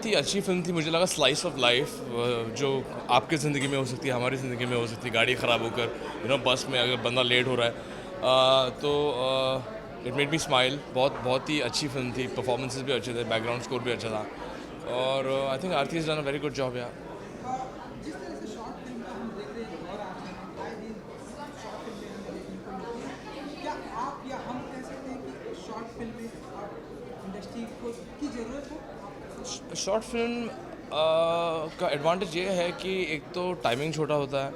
ही अच्छी फिल्म थी। मुझे लगा स्लाइस ऑफ लाइफ, जो आपकी ज़िंदगी में हो सकती है, हमारी ज़िंदगी में हो सकती है। गाड़ी ख़राब होकर बस में अगर बंदा लेट हो रहा है, तो इट मेड मी स्माइल। बहुत बहुत ही अच्छी फिल्म थी। परफॉर्मेंसेस भी अच्छे थे, बैकग्राउंड स्कोर भी अच्छा था, और I think Aarti is done a very good job यार। जिस तरह से शॉर्ट फिल्म का हम देख रहे हैं और आते हैं आए दिन शॉर्ट फिल्में हमें देखने को मिलती हैं, क्या आप या हम कह सकते हैं कि शॉर्ट फिल्में इंडस्ट्री को की ज़रूरत है? आप कैसे देखते हैं? शॉर्ट फिल्म का एडवांटेज ये है कि एक तो टाइमिंग छोटा होता है,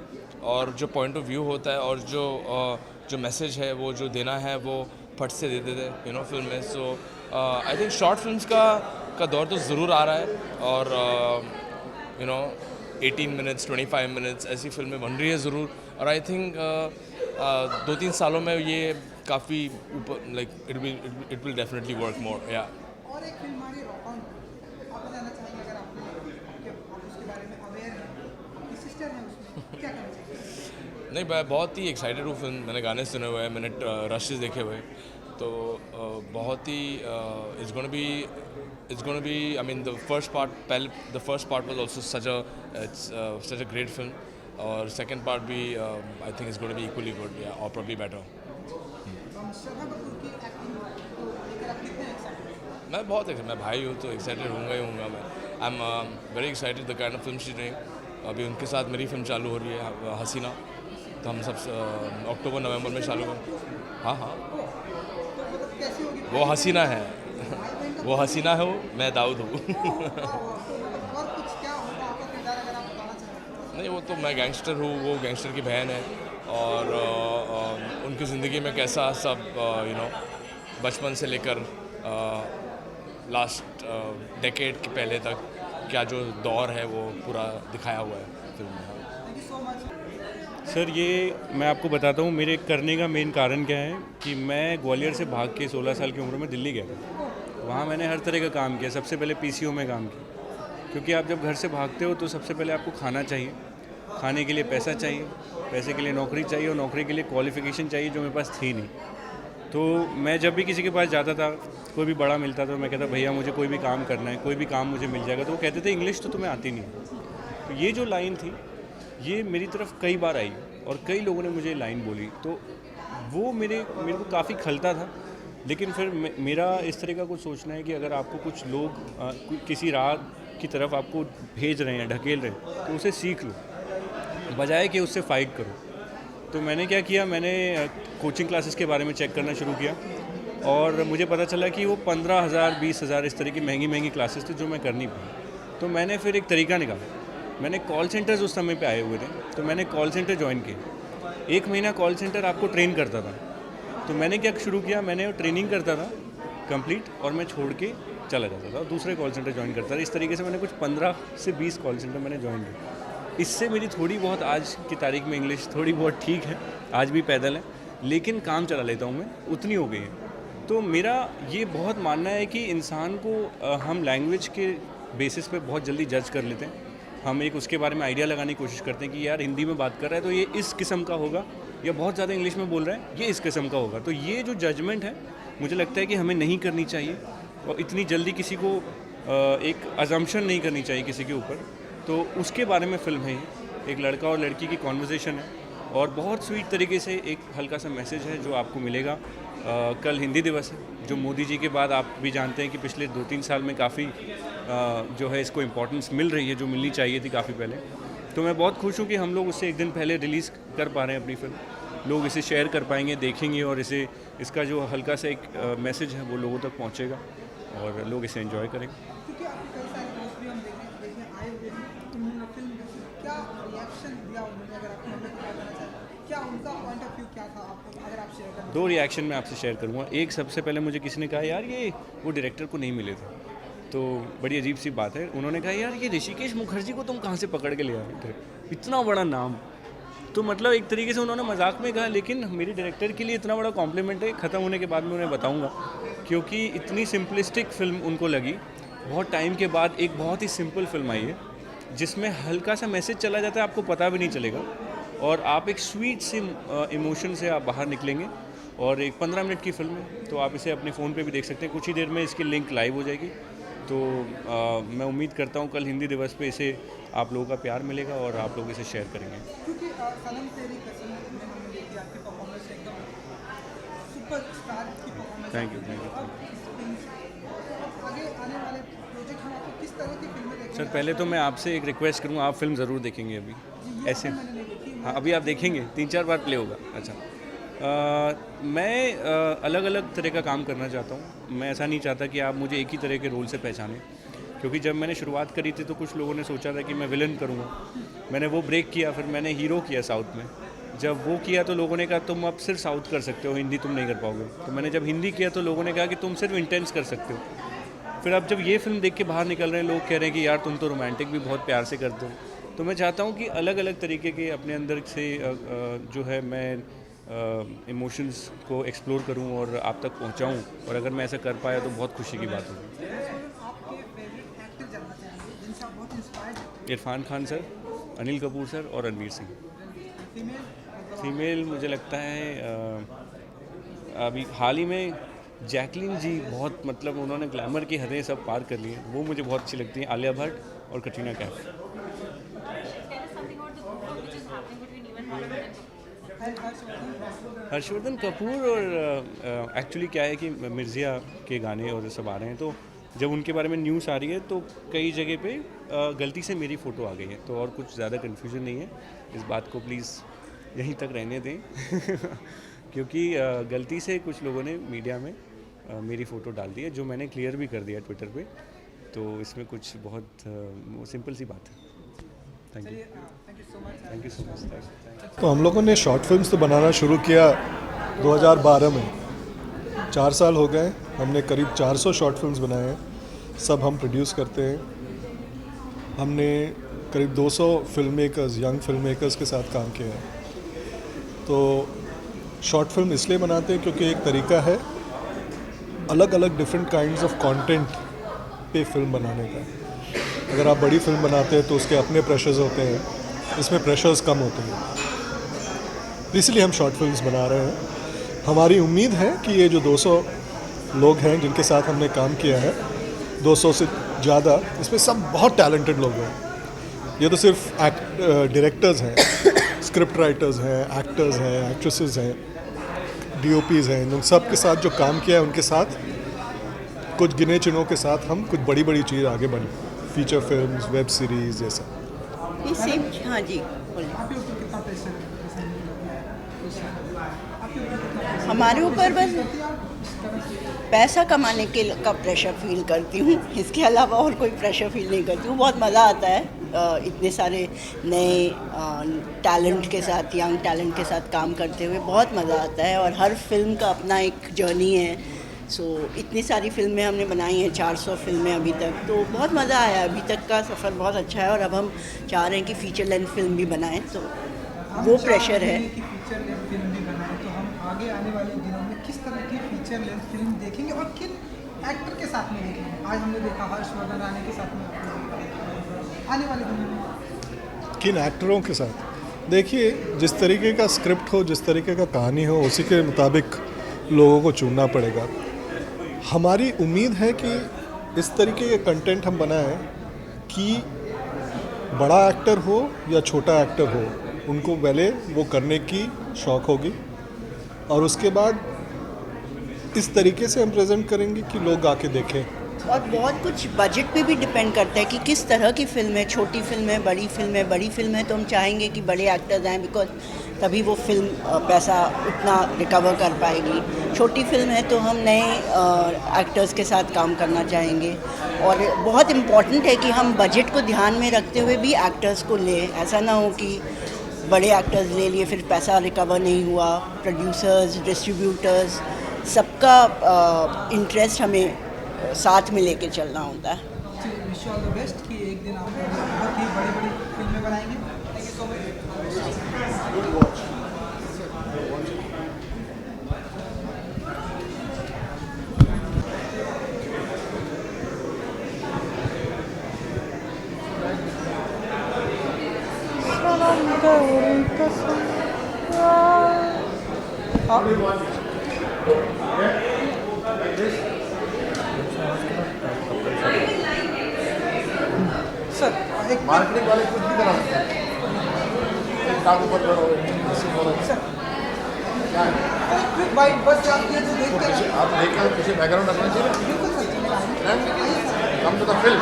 और जो पॉइंट ऑफ व्यू होता है, और जो मैसेज है वो जो देना है वो फट से दे देते हैं फिल्म में। सो आई थिंक शॉर्ट फिल्म्स का दौर तो ज़रूर आ रहा है, और 18 मिनट्स 25 मिनट्स ऐसी फिल्में बन रही है ज़रूर। और आई थिंक 2-3 सालों में ये काफ़ी ऊपर, like it will definitely work more या। और एक फिल्म हमारी रॉक ऑन, आप बताना चाहेंगे अगर आप उसके बारे में अवेयर हैं, आपकी सिस्टर हैं उसमें, क्या कहना चाहेंगे? नहीं, मैं बहुत ही एक्साइटेड हूँ फिल्म। मैंने गाने सुने हुए हैं, मैंने रशेस देखे हुए हैं, तो बहुत ही it's gonna be I mean the first part was also such a great film, और सेकंड पार्ट भी I think it's gonna be equally good या और प्रॉब्ली बेटर। श्रद्धा कपूर की एक्टिंग को लेकर आप कितने एक्साइटेड हैं? मैं बहुत मैं भाई हूँ तो एक्साइटेड होऊंगा ही होऊंगा। मैं I am very excited the kind of film she doing. अभी उनके साथ मेरी फिल्म चालू हो रही है, हसीना, तो हम सब अक्टूबर नवंबर में चालू कर। हाँ हाँ, तो मतलब कैसी होगी वो हसीना है। भाई बहन का वो हसीना है, वो मैं दाऊद हूँ। तो मतलब और कुछ क्या होगा आपका किरदार अगर आप बताना चाहें? नहीं, वो तो मैं गैंगस्टर हूँ, वो गैंगस्टर की बहन है, और उनकी ज़िंदगी में कैसा सब बचपन से लेकर लास्ट डेकेड के पहले तक क्या जो दौर है वो पूरा दिखाया हुआ है फिल्म में। Thank you so much. Sir, ये मैं आपको बताता हूँ मेरे करने का मेन कारण क्या है कि मैं ग्वालियर से भाग के 16 साल की उम्र में दिल्ली गया था। वहाँ मैंने हर तरह का काम किया। सबसे पहले पीसीओ में काम किया, क्योंकि आप जब घर से भागते हो तो सबसे पहले आपको खाना चाहिए, खाने के लिए पैसा चाहिए, पैसे के लिए नौकरी चाहिए, और नौकरी के लिए क्वालिफ़िकेशन चाहिए जो मेरे पास थी नहीं। तो मैं जब भी किसी के पास जाता था, कोई भी बड़ा मिलता था, मैं कहता भैया मुझे कोई भी काम करना है, कोई भी काम मुझे मिल जाएगा। तो वो कहते थे इंग्लिश तो तुम्हें आती नहीं। तो ये जो लाइन थी ये मेरी तरफ कई बार आई, और कई लोगों ने मुझे लाइन बोली, तो वो मेरे को काफ़ी खलता था। लेकिन फिर मेरा इस तरह का कुछ सोचना है कि अगर आपको कुछ लोग किसी राह की तरफ आपको भेज रहे हैं, ढकेल रहे हैं, तो उसे सीख लो, बजाय कि उससे फ़ाइट करो। तो मैंने क्या किया, मैंने कोचिंग क्लासेस के बारे में चेक करना शुरू किया, और मुझे पता चला कि वो 15,000 20,000 इस तरह की महंगी महंगी क्लासेस थी जो मैं कर नहीं पाई। तो मैंने फिर एक तरीका निकाला। मैंने कॉल सेंटर्स उस समय पे आए हुए थे, तो मैंने कॉल सेंटर ज्वाइन किया। 1 महीना कॉल सेंटर आपको ट्रेन करता था। तो मैंने क्या शुरू किया, मैंने ट्रेनिंग करता था कंप्लीट, और मैं छोड़ के चला जाता था और दूसरे कॉल सेंटर ज्वाइन करता था। इस तरीके से मैंने कुछ 15 से 20 कॉल सेंटर मैंने ज्वाइन किया। इससे मेरी थोड़ी बहुत आज की तारीख में इंग्लिश थोड़ी बहुत ठीक है, आज भी पैदल है, लेकिन काम चला लेता हूँ मैं, उतनी हो गई है। तो मेरा ये बहुत मानना है कि इंसान को हम लैंग्वेज के बेसिस पे बहुत जल्दी जज कर लेते हैं। हम एक उसके बारे में आइडिया लगाने की कोशिश करते हैं कि यार हिंदी में बात कर रहा है तो ये इस किस्म का होगा, या बहुत ज़्यादा इंग्लिश में बोल रहा है ये इस किस्म का होगा। तो ये जो जजमेंट है मुझे लगता है कि हमें नहीं करनी चाहिए, और इतनी जल्दी किसी को एक अजम्पशन नहीं करनी चाहिए किसी के ऊपर। तो उसके बारे में फ़िल्म है ये। एक लड़का और लड़की की कॉन्वर्सेशन है, और बहुत स्वीट तरीके से एक हल्का सा मैसेज है जो आपको मिलेगा। कल हिंदी दिवस है, जो मोदी जी के बाद आप भी जानते हैं कि पिछले 2-3 साल में काफ़ी जो है इसको इम्पोर्टेंस मिल रही है, जो मिलनी चाहिए थी काफ़ी पहले। तो मैं बहुत खुश हूँ कि हम लोग उससे एक दिन पहले रिलीज़ कर पा रहे हैं अपनी फ़िल्म। लोग इसे शेयर कर पाएंगे, देखेंगे, और इसका जो हल्का सा एक मैसेज है वो लोगों तक पहुँचेगा, और लोग इसे एंजॉय करेंगे। क्योंकि आपके कई सारे दोस्त भी हम देखने आए हुए हैं, उन्होंने फिल्म देखी, क्या रिएक्शन दिया उन्होंने, अगर आप हमें बताना चाहें, क्या उनका पॉइंट ऑफ व्यू क्या था, आपको अगर आप शेयर करना 2 रिएक्शन मैं आपसे शेयर करूँगा। एक, सबसे पहले मुझे किसी ने कहा यार ये वो डायरेक्टर को नहीं मिले थे, तो बड़ी अजीब सी बात है। उन्होंने कहा यार ये ऋषिकेश मुखर्जी को तुम कहाँ से पकड़ के ले आए थे, इतना बड़ा नाम। तो मतलब एक तरीके से उन्होंने मजाक में कहा, लेकिन मेरी डायरेक्टर के लिए इतना बड़ा कॉम्प्लीमेंट है। ख़त्म होने के बाद मैं उन्हें बताऊंगा, क्योंकि इतनी सिंपलिस्टिक फिल्म उनको लगी। बहुत टाइम के बाद एक बहुत ही सिंपल फिल्म आई है, जिसमें हल्का सा मैसेज चला जाता है, आपको पता भी नहीं चलेगा, और आप एक स्वीट से इमोशन से आप बाहर निकलेंगे। और एक 15 मिनट की फिल्म है, तो आप इसे अपने फ़ोन पे भी देख सकते हैं। कुछ ही देर में इसकी लिंक लाइव हो जाएगी, तो मैं उम्मीद करता हूँ कल हिंदी दिवस पे इसे आप लोगों का प्यार मिलेगा और आप लोग इसे शेयर करेंगे। क्योंकि सनम तेरी कसम में हमने देखी आपकी परफॉर्मेंस एकदम सुपरस्टार की performance. Thank you, thank you. आगे आने वाले प्रोजेक्ट हम आपको किस तरह की फिल्में देखेंगे? सर पहले तो मैं आपसे एक रिक्वेस्ट करूँगा, आप फिल्म ज़रूर देखेंगे अभी ऐसे? मैंने नहीं देखी। हाँ अभी आप देखेंगे, 3-4 बार प्ले होगा। अच्छा मैं अलग अलग तरह का काम करना चाहता हूँ। मैं ऐसा नहीं चाहता कि आप मुझे एक ही तरह के रोल से पहचानें, क्योंकि जब मैंने शुरुआत करी थी तो कुछ लोगों ने सोचा था कि मैं विलन करूँगा। मैंने वो ब्रेक किया, फिर मैंने हीरो किया साउथ में। जब वो किया तो लोगों ने कहा तुम अब सिर्फ साउथ कर सकते हो, हिंदी तुम नहीं कर पाओगे। तो मैंने जब हिंदी किया तो लोगों ने कहा कि तुम सिर्फ इंटेंस कर सकते हो। फिर अब जब ये फिल्म देख के बाहर निकल रहे हैं, लोग कह रहे हैं कि यार तुम तो रोमांटिक भी बहुत प्यार से करते हो। तो मैं चाहता हूँ कि अलग अलग तरीके के अपने अंदर से जो है मैं इमोशंस को एक्सप्लोर करूं और आप तक पहुंचाऊं, और अगर मैं ऐसा कर पाया तो बहुत खुशी की बात होगी। आपके फेवरेट एक्टर जानना चाहेंगे जिनसे आप बहुत इंस्पायर्ड हैं? इरफान खान सर, अनिल कपूर सर और रणवीर सिंह। फीमेल? फीमेल मुझे लगता है अभी हाल ही में जैकलीन जी, बहुत मतलब उन्होंने ग्लैमर की हदें सब पार कर ली हैं, वो मुझे बहुत अच्छी लगती हैं। आलिया भट्ट और कटरीना कैफ। हर्षवर्धन कपूर और एक्चुअली क्या है कि मिर्ज़िया के गाने और सब आ रहे हैं, तो जब उनके बारे में न्यूज़ आ रही है तो कई जगह पे गलती से मेरी फ़ोटो आ गई है। तो और कुछ ज़्यादा कन्फ्यूजन नहीं है, इस बात को प्लीज़ यहीं तक रहने दें क्योंकि गलती से कुछ लोगों ने मीडिया में मेरी फ़ोटो डाल दी है, जो मैंने क्लियर भी कर दिया ट्विटर पे। तो इसमें कुछ बहुत सिंपल सी बात है। Thank you, thank you so much. तो हम लोगों ने शॉर्ट फिल्म्स तो बनाना शुरू किया 2012 में। 4 साल हो गए, हमने करीब 400 शॉर्ट फिल्म्स बनाए हैं, सब हम प्रोड्यूस करते हैं। हमने करीब 200 film makers, young film makers के साथ काम किया है। तो शॉर्ट फिल्म इसलिए बनाते हैं क्योंकि एक तरीका है अलग अलग डिफरेंट काइंड्स ऑफ कंटेंट पे फिल्म बनाने का। अगर आप बड़ी फिल्म बनाते हैं तो उसके अपने प्रेशर्स होते हैं, इसमें प्रेशर्स कम होते हैं, इसलिए हम शॉर्ट फिल्म्स बना रहे हैं। हमारी उम्मीद है कि ये जो 200 लोग हैं जिनके साथ हमने काम किया है, 200 से ज़्यादा, इसमें सब बहुत टैलेंटेड लोग हैं। ये तो सिर्फ डायरेक्टर्स हैं, स्क्रिप्ट राइटर्स हैं, एक्टर्स हैं, एक्ट्रेसेस हैं, DOPs हैं। उन सब के साथ जो काम किया है, उनके साथ कुछ गिने चुनों के साथ हम कुछ बड़ी बड़ी चीज़ आगे बढ़ी, फीचर फिल्म्स, वेब सीरीज़ जैसा। ये सेम, हाँ जी बोलिए। आपके ऊपर कितना प्रेशर है? आपके ऊपर कितना प्रेशर? हमारे ऊपर बस करती हैं आप इस तरह से? पैसा कमाने के का प्रेशर फील करती हूँ, इसके अलावा और कोई प्रेशर फील नहीं करती हूँ। बहुत मज़ा आता है इतने सारे नए टैलेंट के साथ, यंग टैलेंट के साथ काम करते हुए बहुत मज़ा आता है। और हर फिल्म का अपना एक जर्नी है। सो इतनी सारी फिल्में हमने बनाई हैं, 400 फिल्में अभी तक, तो बहुत मज़ा आया। अभी तक का सफ़र बहुत अच्छा है और अब हम चाह रहे हैं कि फ़ीचर लेंथ फिल्म भी बनाएं, तो वो प्रेशर है। कि फीचर लेंथ फिल्म भी बनाए, तो हम आगे आने वाले दिनों में किस तरह की फीचर लेंथ फिल्म देखेंगे और किन एक्टर के साथ में देखेंगे? आज हमने देखा हर्षवर्धन राणे के साथ में, आने वाले दिनों में किन एक्टरों के साथ? देखिए, जिस तरीके का स्क्रिप्ट हो, जिस तरीके का कहानी हो, उसी के मुताबिक लोगों को चुनना पड़ेगा। हमारी उम्मीद है कि इस तरीके के कंटेंट हम बनाएं कि बड़ा एक्टर हो या छोटा एक्टर हो, उनको पहले वो करने की शौक़ होगी, और उसके बाद इस तरीके से हम प्रेजेंट करेंगे कि लोग आके देखें। और बहुत कुछ बजट पे भी डिपेंड करता है कि किस तरह की फिल्म है, छोटी फिल्म है, बड़ी फिल्म है। बड़ी फिल्म है तो हम चाहेंगे कि बड़े एक्टर्स आएँ, बिकॉज तभी वो फिल्म पैसा उतना रिकवर कर पाएगी। छोटी फिल्म है तो हम नए एक्टर्स के साथ काम करना चाहेंगे। और बहुत इम्पॉर्टेंट है कि हम बजट को ध्यान में रखते हुए भी एक्टर्स को लें। ऐसा ना हो कि बड़े एक्टर्स ले लिए फिर पैसा रिकवर नहीं हुआ। प्रोड्यूसर्स, डिस्ट्रीब्यूटर्स, सबका इंटरेस्ट हमें साथ में लेके चलना होता है। Wish you all the best कि एक दिन आप बहुत ही बड़ी बड़ी फिल्में बनाएंगे। Thank you so much. हाँ। एक मार्केटिंग वाले कुछ भी करा सकते हैं, एक टांग ऊपर करो, ऐसे करो, क्या है? क्विक बाइट बस जाती है जो देख के पीछे आप देख कर पीछे बैकग्राउंड रखना चाहिए बिल्कुल sir come to the film.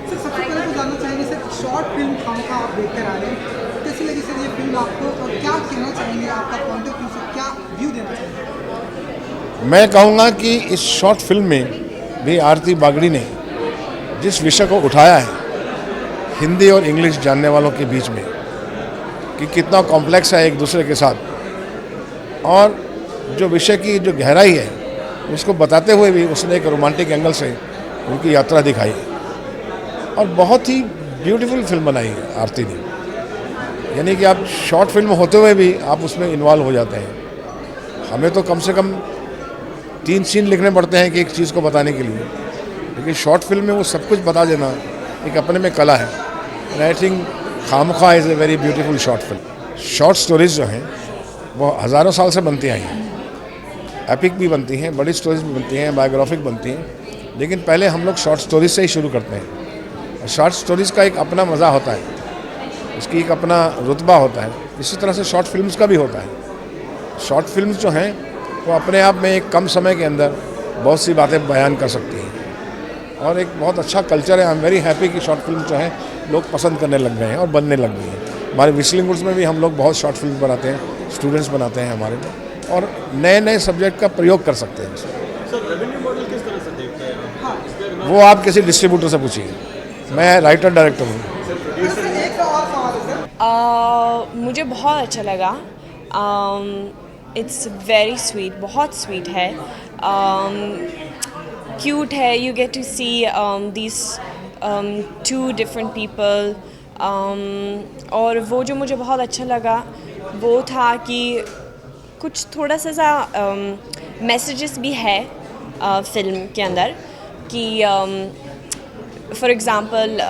Sir सबसे पहले तो जानना चाहेंगे सर शॉर्ट फिल्म खामखा आप देख कर आ रहे हैं, कैसी लगी सर ये फिल्म आपको और क्या कहना चाहेंगे, आपका पॉइंट ऑफ व्यू से क्या व्यू देना चाहेंगे? मैं कहूँगा कि इस शॉर्ट फिल्म में भी आरती बागड़ी ने जिस विषय को उठाया है हिंदी और इंग्लिश जानने वालों के बीच में कि कितना कॉम्प्लेक्स है एक दूसरे के साथ, और जो विषय की जो गहराई है उसको बताते हुए भी उसने एक रोमांटिक एंगल से उनकी यात्रा दिखाई और बहुत ही ब्यूटीफुल फिल्म बनाई है आरती ने। यानी कि आप शॉर्ट फिल्म होते हुए भी आप उसमें इन्वॉल्व हो जाते हैं। हमें तो कम से कम 3 सीन लिखने पड़ते हैं कि एक चीज़ को बताने के लिए, लेकिन शॉर्ट फिल्म में वो सब कुछ बता देना एक अपने में कला है। And I think Khamakha is a very beautiful short film. Short stories जो हैं वो हज़ारों साल से बनती आई हैं, एपिक भी बनती हैं, बड़ी स्टोरीज भी बनती हैं, बायोग्राफिक बनती हैं, लेकिन पहले हम लोग शॉर्ट स्टोरीज से ही शुरू करते हैं। शॉर्ट स्टोरीज़ का एक अपना मज़ा होता है, उसकी एक अपना रुतबा होता है। इसी तरह से शॉर्ट फिल्म्स का भी होता है। शॉर्ट फिल्म्स जो हैं वो अपने आप में एक कम समय के अंदर बहुत सी बातें बयान कर सकती हैं और एक बहुत अच्छा कल्चर है। आई एम वेरी हैप्पी कि शॉर्ट फिल्म जो है लोग पसंद करने लग गए हैं और बनने लग गई हैं। हमारे विस्लिंग वुड्स में भी हम लोग बहुत शॉर्ट फिल्म बनाते हैं, स्टूडेंट्स बनाते हैं हमारे में, और नए नए सब्जेक्ट का प्रयोग कर सकते हैं। सर रेवेन्यू मॉडल किस तरह से देखते हैं? वो आप किसी डिस्ट्रीब्यूटर से पूछिए, मैं राइटर डायरेक्टर हूँ। एक और सवाल है सर। मुझे बहुत अच्छा लगा। इट्स वेरी स्वीट, बहुत स्वीट है, क्यूट है। You get to see this 2 different people, और वो जो मुझे बहुत अच्छा लगा वो था कि कुछ थोड़ा सा मैसेजेस भी है फिल्म के अंदर कि फॉर एग्ज़ाम्पल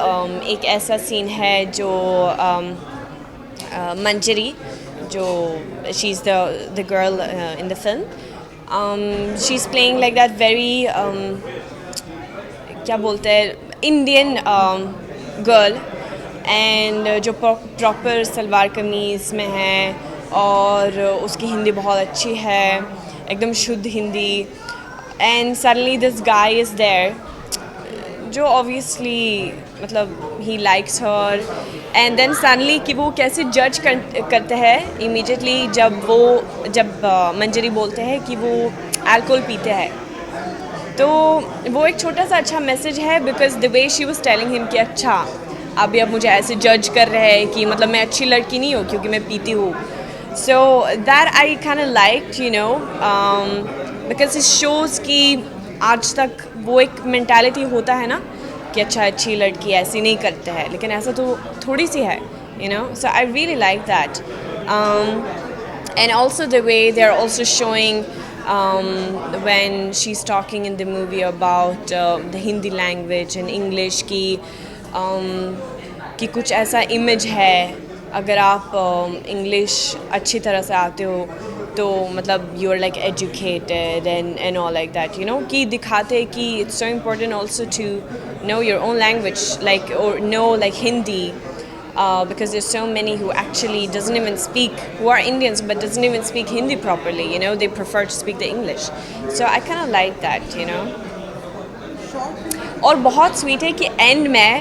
एक ऐसा सीन है जो मंजरी, जो she is the girl in the film, she is playing like that very क्या बोलते हैं इंडियन गर्ल, एंड जो प्रॉपर सलवार कमीज़ में है और उसकी हिंदी बहुत अच्छी है, एकदम शुद्ध Hindi, and suddenly this guy is there जो ऑब्वियसली मतलब he likes her, and then suddenly कि वो कैसे जज करते हैं इमीडिएटली जब मंजरी बोलते हैं कि वो अल्कोहल पीते हैं। तो वो एक छोटा सा अच्छा मैसेज है, because the way she was telling him कि अच्छा अभी अब मुझे ऐसे जज कर रहे हैं कि मतलब मैं अच्छी लड़की नहीं हूँ क्योंकि मैं पीती हूँ। So that I kind of like, you know, because it shows कि आज तक वो एक मेंटालिटी होता है ना कि अच्छा अच्छी लड़की ऐसी नहीं करते हैं, लेकिन ऐसा तो थोड़ी सी है, you know. So I really like that, and also the way they are also showing when she's talking in the movie about the Hindi language and English कि कुछ ऐसा इमेज है, अगर आप इंग्लिश अच्छी तरह से आते हो तो मतलब you are like educated and all like that, you know, कि दिखाते हैं कि it's so important also to know your own language, like और know like Hindi, because there's so many who actually doesn't even speak, who are Indians but doesn't even speak Hindi properly, you know, they prefer to speak the English. So I kind of like that, you know. और बहुत sweet है कि and में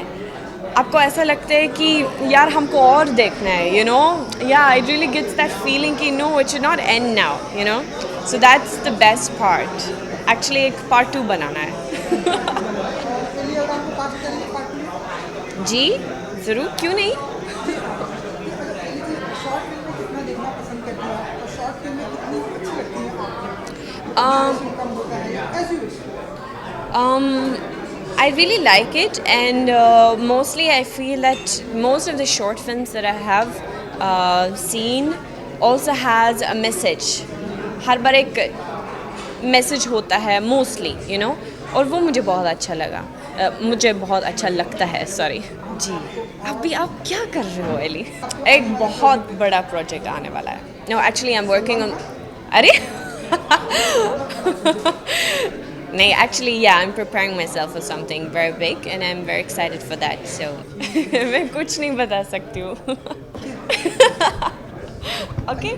आपको ऐसा लगता है कि यार हमको और देखना है, you know, yeah, it really gets that feeling कि no, it should not end now, you know. So that's the best part. Actually एक part 2 बनाना है। चलिए अगर आपको पास करेंगे पार्ट 2 जी ज़रूर, क्यों नहीं। शॉर्ट फिल्म में कितना देखना पसंद करते हैं और शॉर्ट फिल्म में कितनी अच्छी लगती है आपको, कम होता है as you wish? I really like it, and mostly I feel that most of the short films that I have seen also has a message. हर बार एक मैसेज होता है मोस्टली, यू नो, और वो मुझे बहुत अच्छा लगा, मुझे बहुत अच्छा लगता है, सॉरी जी। अभी आप क्या कर रहे हो एली? एक बहुत बड़ा प्रोजेक्ट आने वाला है। No actually I am working on, अरे नहीं, actually, yeah, I'm preparing myself for something very big and I'm very excited for that. So, मैं कुछ नहीं बता सकती हूँ. Okay?